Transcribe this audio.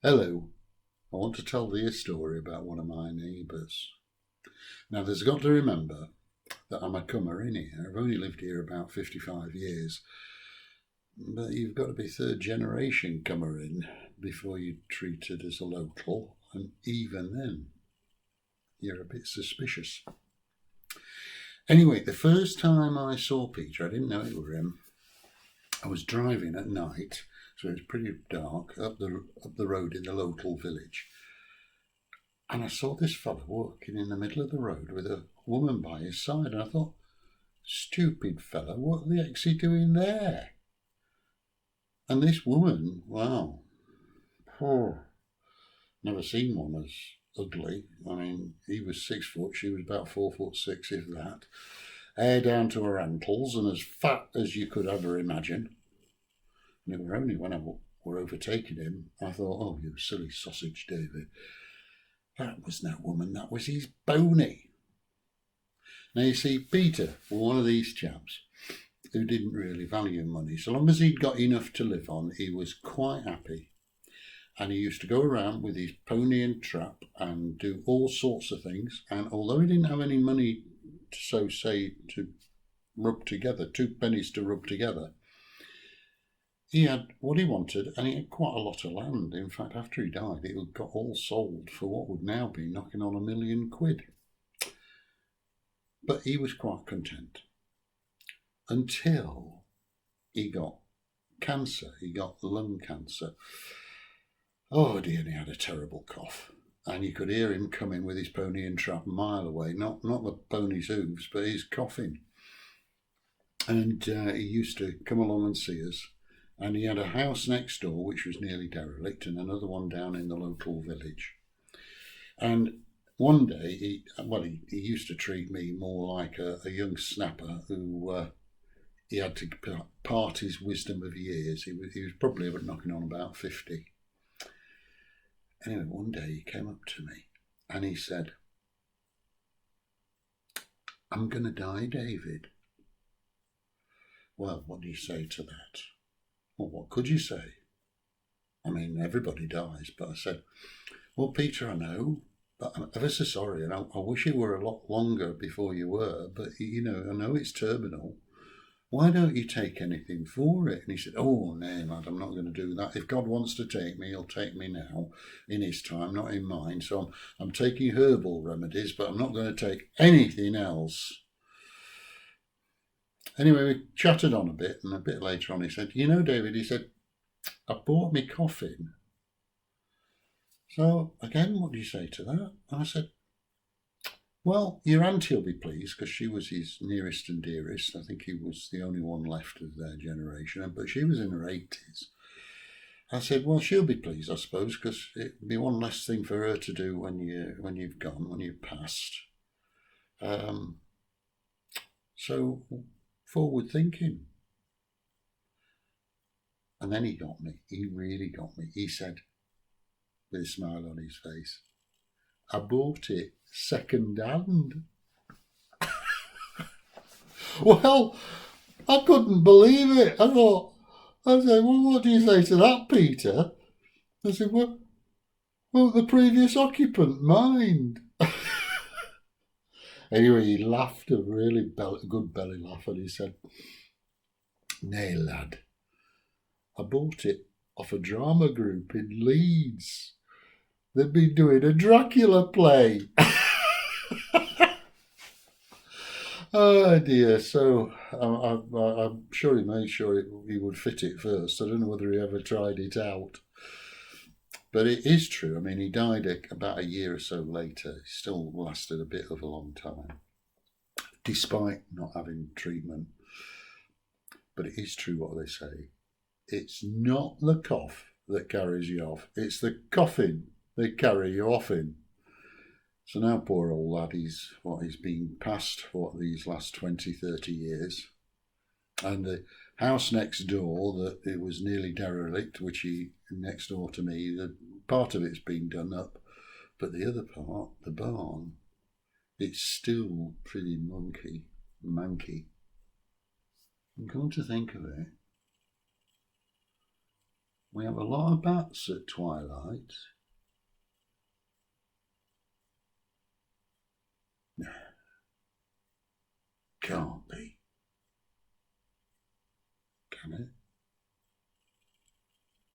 Hello, I want to tell thee a story about one of my neighbours. Now, there's got to remember that I'm a comer in here. I've only lived here about 55 years, but you've got to be third generation comer in before you're treated as a local, and even then, you're a bit suspicious. Anyway, the first time I saw Peter, I didn't know it was him. I was driving at night, so it was pretty dark, up the road in the local village. And I saw this fellow walking in the middle of the road with a woman by his side. And I thought, stupid fellow, what the heck's he doing there? And this woman, wow, never seen one as ugly. I mean, he was 6 foot, she was about 4'6", if that. Hair down to her ankles and as fat as you could ever imagine. And it were only when I were overtaking him, I thought, oh, you silly sausage, David. That was no woman, that was his pony. Now, you see, Peter was one of these chaps who didn't really value money. So long as he'd got enough to live on, he was quite happy. And he used to go around with his pony and trap and do all sorts of things. And although he didn't have any money to rub together, 2 pennies to rub together, he had what he wanted, and he had quite a lot of land. In fact, after he died, it got all sold for what would now be knocking on £1 million. But he was quite content until he got cancer. He got lung cancer. Oh dear, and he had a terrible cough. And you could hear him coming with his pony and trap a mile away. Not the pony's hooves, but his coughing. And he used to come along and see us. And he had a house next door which was nearly derelict and another one down in the local village. And one day, he used to treat me more like a young snapper who he had to part his wisdom of years. He was probably knocking on about 50. Anyway, one day he came up to me and he said, "I'm going to die, David." Well, what do you say to that? Well, what could you say? I mean, everybody dies. But I said, well, Peter, I know, but I'm ever so sorry, and I wish it were a lot longer before you were, but, I know it's terminal. Why don't you take anything for it? And he said, oh, no, lad, I'm not going to do that. If God wants to take me, he'll take me now, in his time, not in mine. So I'm taking herbal remedies, but I'm not going to take anything else. Anyway, we chatted on a bit, and a bit later on he said, David, he said, I bought me coffin. So, again, what do you say to that? And I said, well, your auntie will be pleased, because she was his nearest and dearest. I think he was the only one left of their generation, but she was in her 80s. I said, well, she'll be pleased, I suppose, because it'd be one less thing for her to do when you've gone, when you've passed. So forward thinking. And then he got me. He really got me. He said, with a smile on his face, I bought it second hand. Well, I couldn't believe it. I said, well, what do you say to that, Peter? I said, well, the previous occupant mind. Anyway, he laughed a really good belly laugh, and he said, nay, lad, I bought it off a drama group in Leeds. They'd been doing a Dracula play. Oh dear, so I'm sure he made sure he would fit it first. I don't know whether he ever tried it out. But it is true. I mean, he died about a year or so later. He still lasted a bit of a long time, despite not having treatment. But it is true what they say. It's not the cough that carries you off. It's the coffin they carry you off in. So now poor old lad, he's been passed for these last 20, 30 years. And the house next door, that it was nearly derelict, which he next door to me, the part of it's been done up, but the other part, the barn, it's still pretty manky. And come to think of it, We have a lot of bats at twilight. No, can't be. Can it?